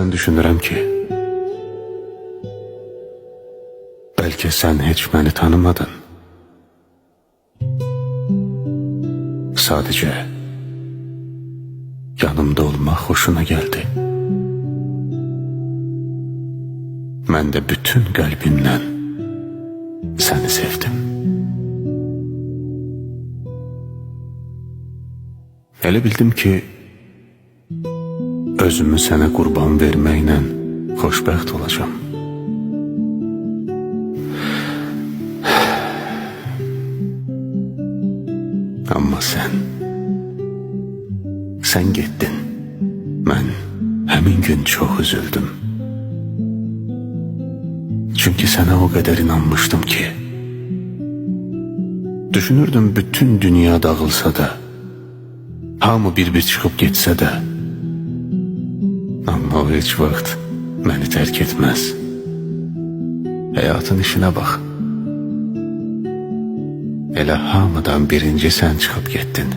Ben düşünürəm ki, bəlkə sən heç məni tanımadın. Sadəcə yanımda olmaq xoşuna gəldi. Mən də bütün qəlbimlə səni sevdim. Elə bildim ki, özümü sənə qurban verməklə xoşbəxt olacağım. Amma sən getdin. Mən həmin gün çox üzüldüm. Çünki sənə o qədər inanmışdım ki, düşünürdüm bütün dünya dağılsa da, hamı bir çıxıb getsə də, amma o heç vaxt məni tərk etməz. Həyatın işinə bax. Elə hamıdan birinci sən çıxıb getdin.